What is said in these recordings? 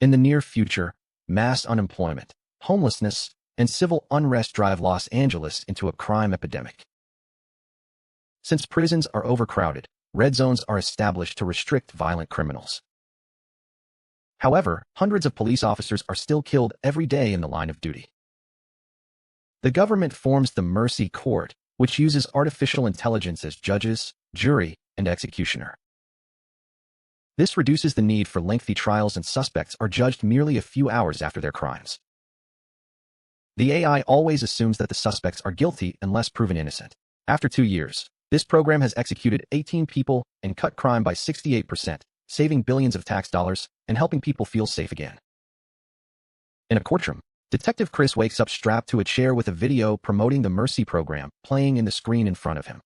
In the near future, mass unemployment, homelessness, and civil unrest drive Los Angeles into a crime epidemic. Since prisons are overcrowded, red zones are established to restrict violent criminals. However, hundreds of police officers are still killed every day in the line of duty. The government forms the Mercy Court, which uses artificial intelligence as judges, jury, and executioner. This reduces the need for lengthy trials, and suspects are judged merely a few hours after their crimes. The AI always assumes that the suspects are guilty unless proven innocent. After 2 years, this program has executed 18 people and cut crime by 68%, saving billions of tax dollars and helping people feel safe again. In a courtroom, Detective Chris wakes up strapped to a chair with a video promoting the Mercy program playing in the screen in front of him.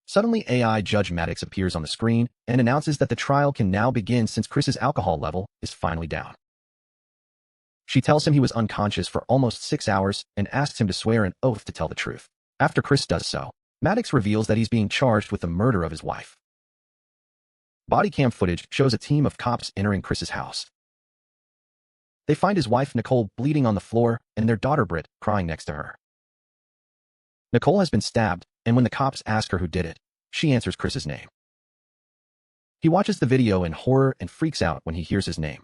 Suddenly, AI Judge Maddox appears on the screen and announces that the trial can now begin since Chris's alcohol level is finally down. She tells him he was unconscious for almost 6 hours and asks him to swear an oath to tell the truth. After Chris does so, Maddox reveals that he's being charged with the murder of his wife. Bodycam footage shows a team of cops entering Chris's house. They find his wife Nicole bleeding on the floor and their daughter Britt crying next to her. Nicole has been stabbed, and when the cops ask her who did it, she answers Chris's name. He watches the video in horror and freaks out when he hears his name.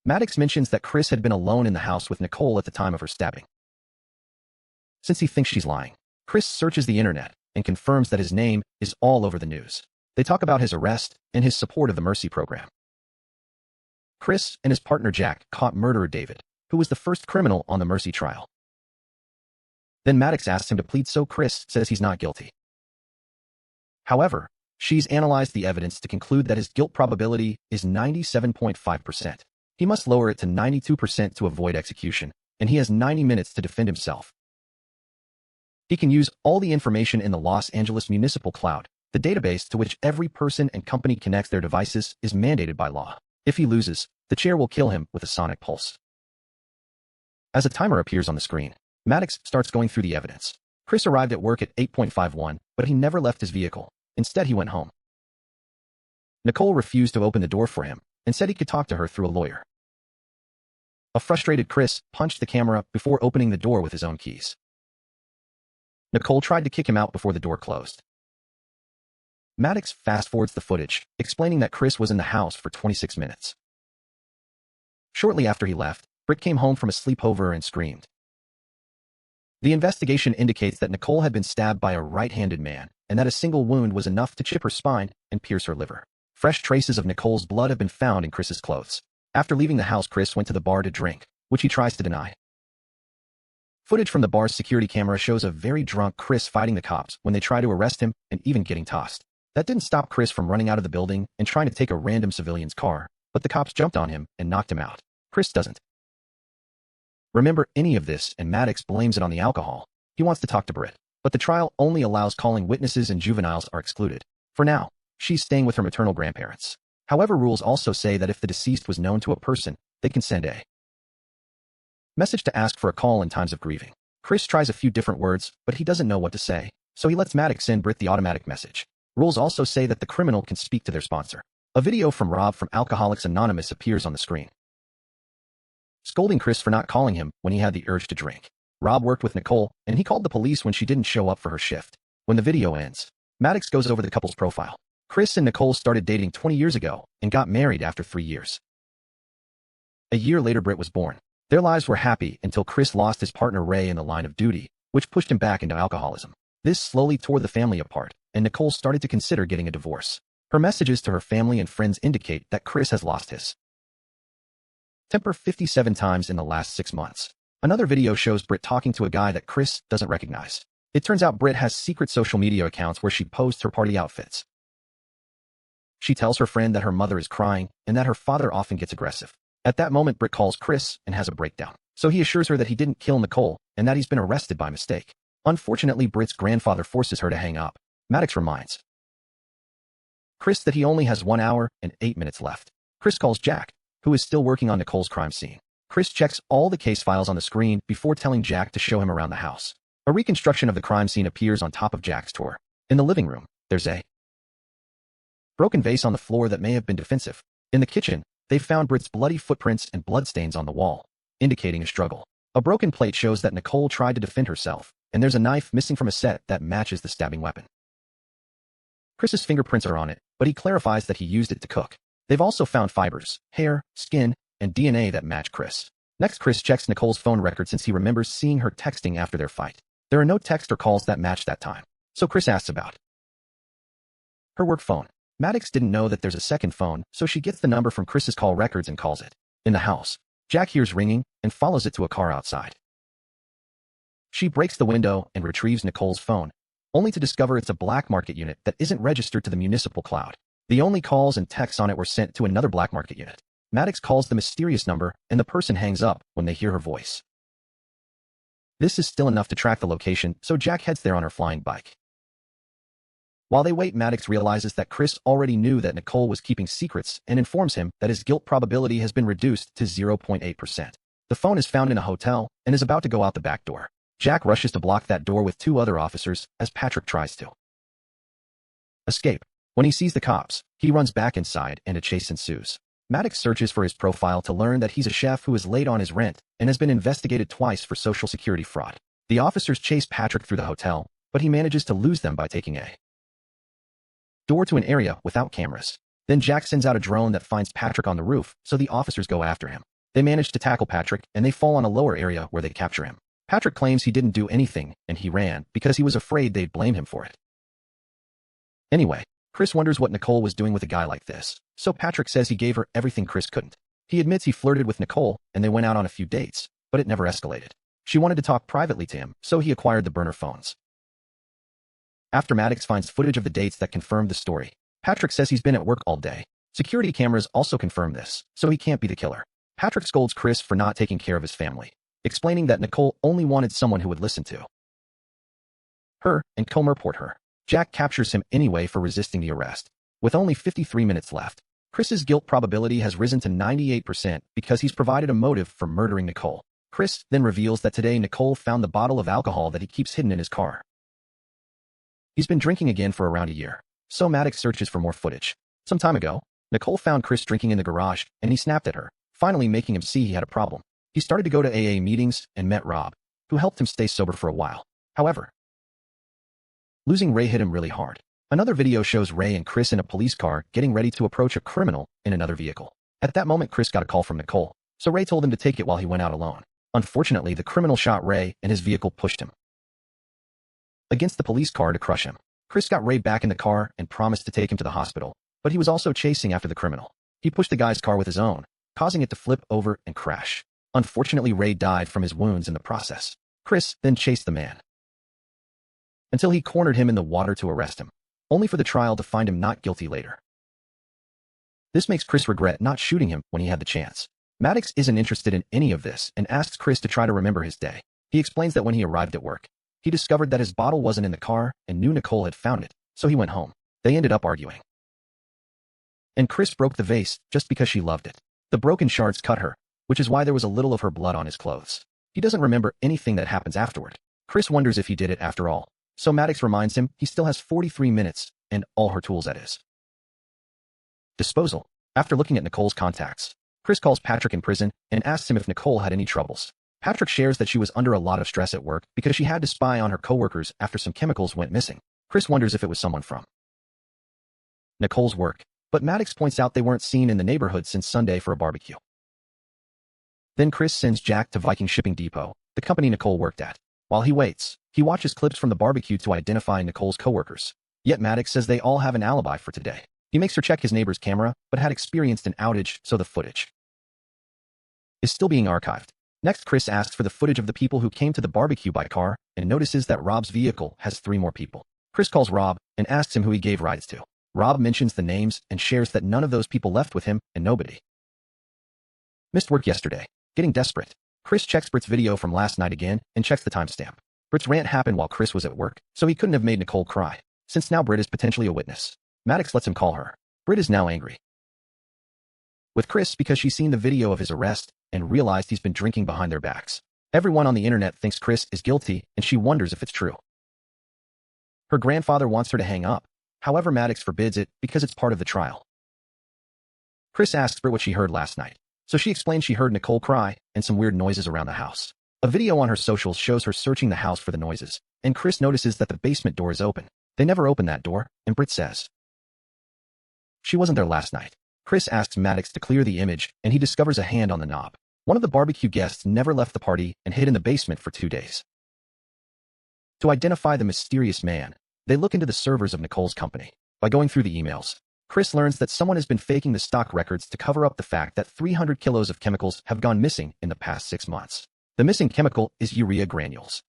Maddox mentions that Chris had been alone in the house with Nicole at the time of her stabbing. Since he thinks she's lying, Chris searches the internet and confirms that his name is all over the news. They talk about his arrest and his support of the Mercy program. Chris and his partner Jack caught murderer David, who was the first criminal on the Mercy trial. Then Maddox asks him to plead, so Chris says he's not guilty. However, she's analyzed the evidence to conclude that his guilt probability is 97.5%. He must lower it to 92% to avoid execution, and he has 90 minutes to defend himself. He can use all the information in the Los Angeles Municipal Cloud. The database to which every person and company connects their devices is mandated by law. If he loses, the chair will kill him with a sonic pulse. As a timer appears on the screen, Maddox starts going through the evidence. Chris arrived at work at 8:51, but he never left his vehicle. Instead, he went home. Nicole refused to open the door for him and said he could talk to her through a lawyer. A frustrated Chris punched the camera before opening the door with his own keys. Nicole tried to kick him out before the door closed. Maddox fast-forwards the footage, explaining that Chris was in the house for 26 minutes. Shortly after he left, Britt came home from a sleepover and screamed. The investigation indicates that Nicole had been stabbed by a right-handed man, and that a single wound was enough to chip her spine and pierce her liver. Fresh traces of Nicole's blood have been found in Chris's clothes. After leaving the house, Chris went to the bar to drink, which he tries to deny. Footage from the bar's security camera shows a very drunk Chris fighting the cops when they try to arrest him and even getting tossed. That didn't stop Chris from running out of the building and trying to take a random civilian's car, but the cops jumped on him and knocked him out. Chris doesn't remember any of this, and Maddox blames it on the alcohol. He wants to talk to Britt, but the trial only allows calling witnesses and juveniles are excluded. For now, she's staying with her maternal grandparents. However, rules also say that if the deceased was known to a person, they can send a message to ask for a call in times of grieving. Chris tries a few different words, but he doesn't know what to say, so he lets Maddox send Britt the automatic message. Rules also say that the criminal can speak to their sponsor. A video from Rob from Alcoholics Anonymous appears on the screen, scolding Chris for not calling him when he had the urge to drink. Rob worked with Nicole, and he called the police when she didn't show up for her shift. When the video ends, Maddox goes over the couple's profile. Chris and Nicole started dating 20 years ago and got married after 3 years. A year later, Britt was born. Their lives were happy until Chris lost his partner Ray in the line of duty, which pushed him back into alcoholism. This slowly tore the family apart, and Nicole started to consider getting a divorce. Her messages to her family and friends indicate that Chris has lost his temper 57 times in the last 6 months. Another video shows Britt talking to a guy that Chris doesn't recognize. It turns out Britt has secret social media accounts where she posts her party outfits. She tells her friend that her mother is crying and that her father often gets aggressive. At that moment, Britt calls Chris and has a breakdown. So he assures her that he didn't kill Nicole and that he's been arrested by mistake. Unfortunately, Britt's grandfather forces her to hang up. Maddox reminds Chris that he only has 1 hour and 8 minutes left. Chris calls Jack, who is still working on Nicole's crime scene. Chris checks all the case files on the screen before telling Jack to show him around the house. A reconstruction of the crime scene appears on top of Jack's tour. In the living room, there's a broken vase on the floor that may have been defensive. In the kitchen, They've found Britt's bloody footprints and bloodstains on the wall, indicating a struggle. A broken plate shows that Nicole tried to defend herself, and there's a knife missing from a set that matches the stabbing weapon. Chris's fingerprints are on it, but he clarifies that he used it to cook. They've also found fibers, hair, skin, and DNA that match Chris. Next, Chris checks Nicole's phone record since he remembers seeing her texting after their fight. There are no texts or calls that match that time, so Chris asks about her work phone. Maddox didn't know that there's a second phone, so she gets the number from Chris's call records and calls it. In the house, Jack hears ringing and follows it to a car outside. She breaks the window and retrieves Nicole's phone, only to discover it's a black market unit that isn't registered to the Municipal Cloud. The only calls and texts on it were sent to another black market unit. Maddox calls the mysterious number, and the person hangs up when they hear her voice. This is still enough to track the location, so Jack heads there on her flying bike. While they wait, Maddox realizes that Chris already knew that Nicole was keeping secrets and informs him that his guilt probability has been reduced to 0.8%. The phone is found in a hotel and is about to go out the back door. Jack rushes to block that door with 2 other officers as Patrick tries to escape. When he sees the cops, he runs back inside and a chase ensues. Maddox searches for his profile to learn that he's a chef who is late on his rent and has been investigated twice for Social Security fraud. The officers chase Patrick through the hotel, but he manages to lose them by taking a door to an area without cameras. Then Jack sends out a drone that finds Patrick on the roof, so the officers go after him. They manage to tackle Patrick, and they fall on a lower area where they capture him. Patrick claims he didn't do anything, and he ran because he was afraid they'd blame him for it. Anyway, Chris wonders what Nicole was doing with a guy like this, so Patrick says he gave her everything Chris couldn't. He admits he flirted with Nicole, and they went out on a few dates, but it never escalated. She wanted to talk privately to him, so he acquired the burner phones. After Maddox finds footage of the dates that confirmed the story, Patrick says he's been at work all day. Security cameras also confirm this, so he can't be the killer. Patrick scolds Chris for not taking care of his family, explaining that Nicole only wanted someone who would listen to her and come report her. Jack captures him anyway for resisting the arrest. With only 53 minutes left, Chris's guilt probability has risen to 98% because he's provided a motive for murdering Nicole. Chris then reveals that today Nicole found the bottle of alcohol that he keeps hidden in his car. He's been drinking again for around a year, so Maddox searches for more footage. Some time ago, Nicole found Chris drinking in the garage, and he snapped at her, finally making him see he had a problem. He started to go to AA meetings and met Rob, who helped him stay sober for a while. However, losing Ray hit him really hard. Another video shows Ray and Chris in a police car getting ready to approach a criminal in another vehicle. At that moment, Chris got a call from Nicole, so Ray told him to take it while he went out alone. Unfortunately, the criminal shot Ray, and his vehicle pushed him against the police car to crush him. Chris got Ray back in the car and promised to take him to the hospital, but he was also chasing after the criminal. He pushed the guy's car with his own, causing it to flip over and crash. Unfortunately, Ray died from his wounds in the process. Chris then chased the man until he cornered him in the water to arrest him, only for the trial to find him not guilty later. This makes Chris regret not shooting him when he had the chance. Maddox isn't interested in any of this and asks Chris to try to remember his day. He explains that when he arrived at work, he discovered that his bottle wasn't in the car and knew Nicole had found it, so he went home. They ended up arguing, and Chris broke the vase just because she loved it. The broken shards cut her, which is why there was a little of her blood on his clothes. He doesn't remember anything that happens afterward. Chris wonders if he did it after all, so Maddox reminds him he still has 43 minutes and all her tools at his disposal. After looking at Nicole's contacts, Chris calls Patrick in prison and asks him if Nicole had any troubles. Patrick shares that she was under a lot of stress at work because she had to spy on her coworkers after some chemicals went missing. Chris wonders if it was someone from Nicole's work, but Maddox points out they weren't seen in the neighborhood since Sunday for a barbecue. Then Chris sends Jack to Viking Shipping Depot, the company Nicole worked at. While he waits, he watches clips from the barbecue to identify Nicole's coworkers. Yet Maddox says they all have an alibi for today. He makes her check his neighbor's camera, but had experienced an outage, so the footage is still being archived. Next, Chris asks for the footage of the people who came to the barbecue by car and notices that Rob's vehicle has 3 more people. Chris calls Rob and asks him who he gave rides to. Rob mentions the names and shares that none of those people left with him and nobody missed work yesterday. Getting desperate, Chris checks Britt's video from last night again and checks the timestamp. Britt's rant happened while Chris was at work, so he couldn't have made Nicole cry, since now Britt is potentially a witness. Maddox lets him call her. Britt is now angry with Chris because she's seen the video of his arrest and realized he's been drinking behind their backs. Everyone on the internet thinks Chris is guilty, and she wonders if it's true. Her grandfather wants her to hang up. However, Maddox forbids it because it's part of the trial. Chris asks Britt what she heard last night. So she explains she heard Nicole cry and some weird noises around the house. A video on her socials shows her searching the house for the noises, and Chris notices that the basement door is open. They never opened that door, and Britt says she wasn't there last night. Chris asks Maddox to clear the image, and he discovers a hand on the knob. One of the barbecue guests never left the party and hid in the basement for 2 days. To identify the mysterious man, they look into the servers of Nicole's company. By going through the emails, Chris learns that someone has been faking the stock records to cover up the fact that 300 kilos of chemicals have gone missing in the past 6 months. The missing chemical is urea granules,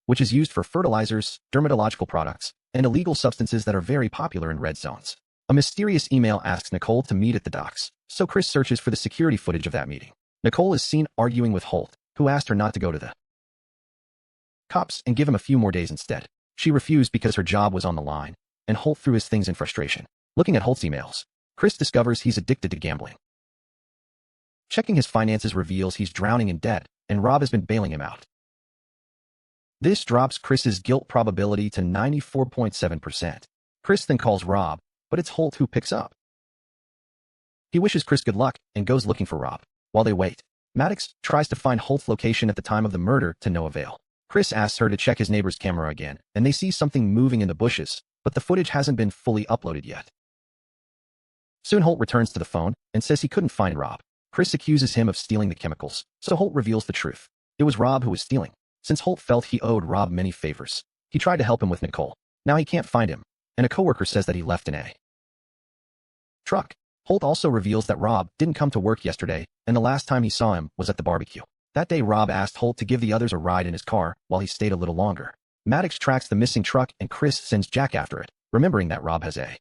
which is used for fertilizers, dermatological products, and illegal substances that are very popular in red zones. A mysterious email asks Nicole to meet at the docks, so Chris searches for the security footage of that meeting. Nicole is seen arguing with Holt, who asked her not to go to the cops and give him a few more days instead. She refused because her job was on the line, and Holt threw his things in frustration. Looking at Holt's emails, Chris discovers he's addicted to gambling. Checking his finances reveals he's drowning in debt, and Rob has been bailing him out. This drops Chris's guilt probability to 94.7%. Chris then calls Rob, but it's Holt who picks up. He wishes Chris good luck and goes looking for Rob. While they wait, Maddox tries to find Holt's location at the time of the murder to no avail. Chris asks her to check his neighbor's camera again, and they see something moving in the bushes, but the footage hasn't been fully uploaded yet. Soon Holt returns to the phone and says he couldn't find Rob. Chris accuses him of stealing the chemicals, so Holt reveals the truth. It was Rob who was stealing. Since Holt felt he owed Rob many favors, he tried to help him with Nicole. Now he can't find him, and a coworker says that he left in a truck. Holt also reveals that Rob didn't come to work yesterday, and the last time he saw him was at the barbecue. That day Rob asked Holt to give the others a ride in his car while he stayed a little longer. Maddox tracks the missing truck and Chris sends Jack after it, remembering that Rob has a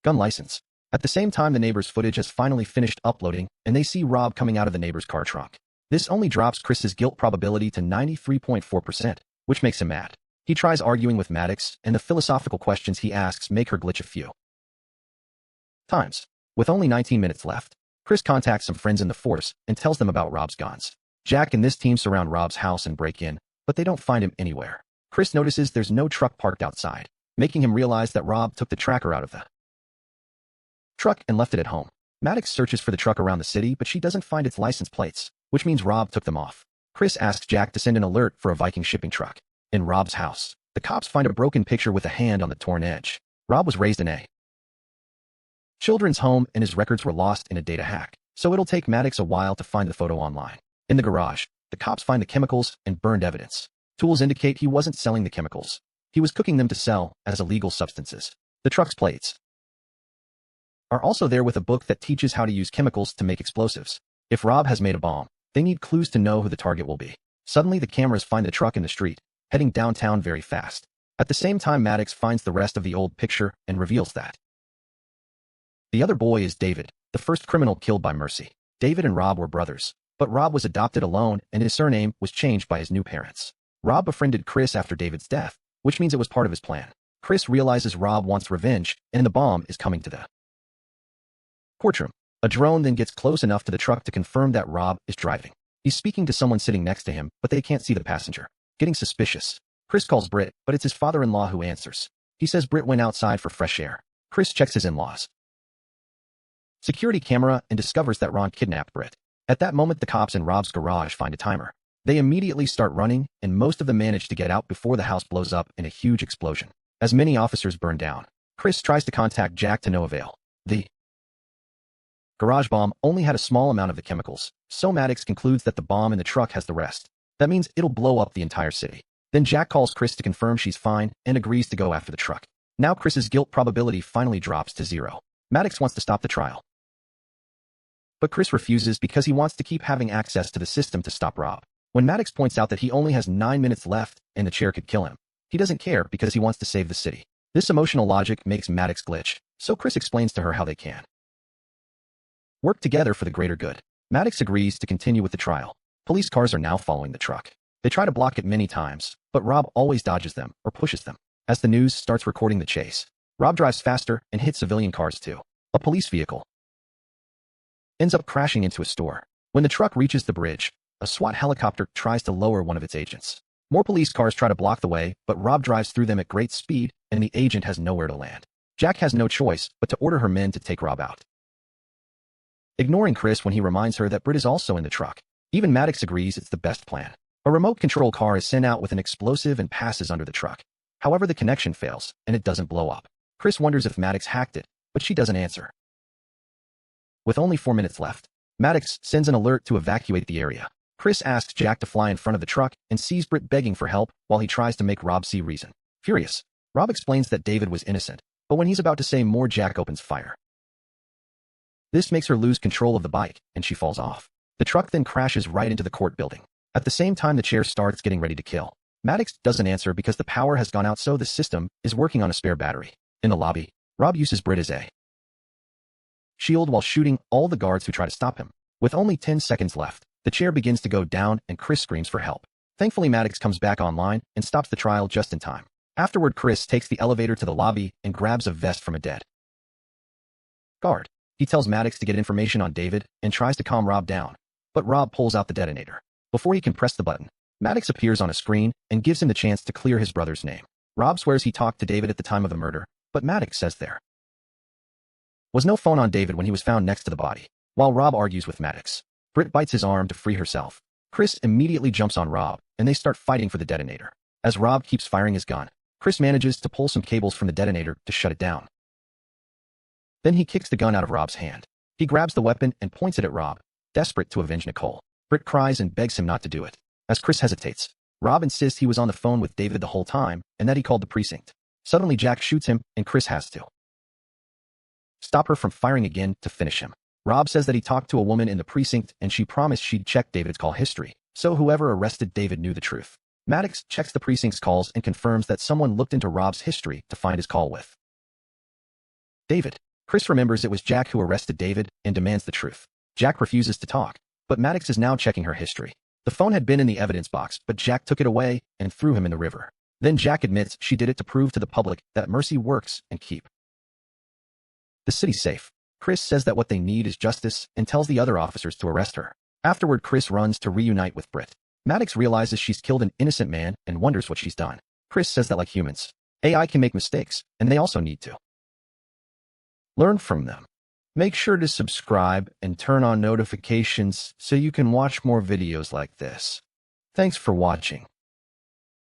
gun license. At the same time, the neighbor's footage has finally finished uploading, and they see Rob coming out of the neighbor's car trunk. This only drops Chris's guilt probability to 93.4%, which makes him mad. He tries arguing with Maddox, and the philosophical questions he asks make her glitch a few times. With only 19 minutes left, Chris contacts some friends in the force and tells them about Rob's guns. Jack and this team surround Rob's house and break in, but they don't find him anywhere. Chris notices there's no truck parked outside, making him realize that Rob took the tracker out of the truck and left it at home. Maddox searches for the truck around the city, but she doesn't find its license plates, which means Rob took them off. Chris asks Jack to send an alert for a Viking shipping truck. In Rob's house, the cops find a broken picture with a hand on the torn edge. Rob was raised in a children's home, and his records were lost in a data hack, so it'll take Maddox a while to find the photo online. In the garage, the cops find the chemicals and burned evidence. Tools indicate he wasn't selling the chemicals. He was cooking them to sell as illegal substances. The truck's plates are also there with a book that teaches how to use chemicals to make explosives. If Rob has made a bomb, they need clues to know who the target will be. Suddenly, the cameras find the truck in the street, heading downtown very fast. At the same time, Maddox finds the rest of the old picture and reveals that the other boy is David, the first criminal killed by Mercy. David and Rob were brothers, but Rob was adopted alone and his surname was changed by his new parents. Rob befriended Chris after David's death, which means it was part of his plan. Chris realizes Rob wants revenge, and the bomb is coming to the courtroom. A drone then gets close enough to the truck to confirm that Rob is driving. He's speaking to someone sitting next to him, but they can't see the passenger. Getting suspicious, Chris calls Britt, but it's his father-in-law who answers. He says Britt went outside for fresh air. Chris checks his in-laws' security camera and discovers that Ron kidnapped Britt. At that moment, the cops in Rob's garage find a timer. They immediately start running, and most of them manage to get out before the house blows up in a huge explosion. As many officers burn down, Chris tries to contact Jack to no avail. The garage bomb only had a small amount of the chemicals, so Maddox concludes that the bomb in the truck has the rest. That means it'll blow up the entire city. Then Jack calls Chris to confirm she's fine and agrees to go after the truck. Now Chris's guilt probability finally drops to 0. Maddox wants to stop the trial, but Chris refuses because he wants to keep having access to the system to stop Rob. When Maddox points out that he only has 9 minutes left and the chair could kill him, he doesn't care because he wants to save the city. This emotional logic makes Maddox glitch, so Chris explains to her how they can work together for the greater good. Maddox agrees to continue with the trial. Police cars are now following the truck. They try to block it many times, but Rob always dodges them or pushes them. As the news starts recording the chase, Rob drives faster and hits civilian cars too. A police vehicle ends up crashing into a store. When the truck reaches the bridge, a SWAT helicopter tries to lower one of its agents. More police cars try to block the way, but Rob drives through them at great speed, and the agent has nowhere to land. Jack has no choice but to order her men to take Rob out, ignoring Chris when he reminds her that Britt is also in the truck. Even Maddox agrees it's the best plan. A remote control car is sent out with an explosive and passes under the truck. However, the connection fails, and it doesn't blow up. Chris wonders if Maddox hacked it, but she doesn't answer. With only 4 minutes left, Maddox sends an alert to evacuate the area. Chris asks Jack to fly in front of the truck and sees Britt begging for help while he tries to make Rob see reason. Furious, Rob explains that David was innocent, but when he's about to say more, Jack opens fire. This makes her lose control of the bike, and she falls off. The truck then crashes right into the court building. At the same time, the chair starts getting ready to kill. Maddox doesn't answer because the power has gone out, so the system is working on a spare battery. In the lobby, Rob uses Britt as a shield while shooting all the guards who try to stop him. With only 10 seconds left, the chair begins to go down and Chris screams for help. Thankfully, Maddox comes back online and stops the trial just in time. Afterward, Chris takes the elevator to the lobby and grabs a vest from a dead guard. He tells Maddox to get information on David and tries to calm Rob down, but Rob pulls out the detonator. Before he can press the button, Maddox appears on a screen and gives him the chance to clear his brother's name. Rob swears he talked to David at the time of the murder, but Maddox says there was no phone on David when he was found next to the body. While Rob argues with Maddox, Britt bites his arm to free herself. Chris immediately jumps on Rob, and they start fighting for the detonator. As Rob keeps firing his gun, Chris manages to pull some cables from the detonator to shut it down. Then he kicks the gun out of Rob's hand. He grabs the weapon and points it at Rob, desperate to avenge Nicole. Britt cries and begs him not to do it. As Chris hesitates, Rob insists he was on the phone with David the whole time and that he called the precinct. Suddenly, Jack shoots him, and Chris has to stop her from firing again to finish him. Rob says that he talked to a woman in the precinct and she promised she'd check David's call history, so whoever arrested David knew the truth. Maddox checks the precinct's calls and confirms that someone looked into Rob's history to find his call with David. Chris remembers it was Jack who arrested David and demands the truth. Jack refuses to talk, but Maddox is now checking her history. The phone had been in the evidence box, but Jack took it away and threw him in the river. Then Jack admits she did it to prove to the public that mercy works and keep the city safe. Chris says that what they need is justice and tells the other officers to arrest her. Afterward, Chris runs to reunite with Britt. Maddox realizes she's killed an innocent man and wonders what she's done. Chris says that like humans, AI can make mistakes, and they also need to learn from them. Make sure to subscribe and turn on notifications so you can watch more videos like this. Thanks for watching.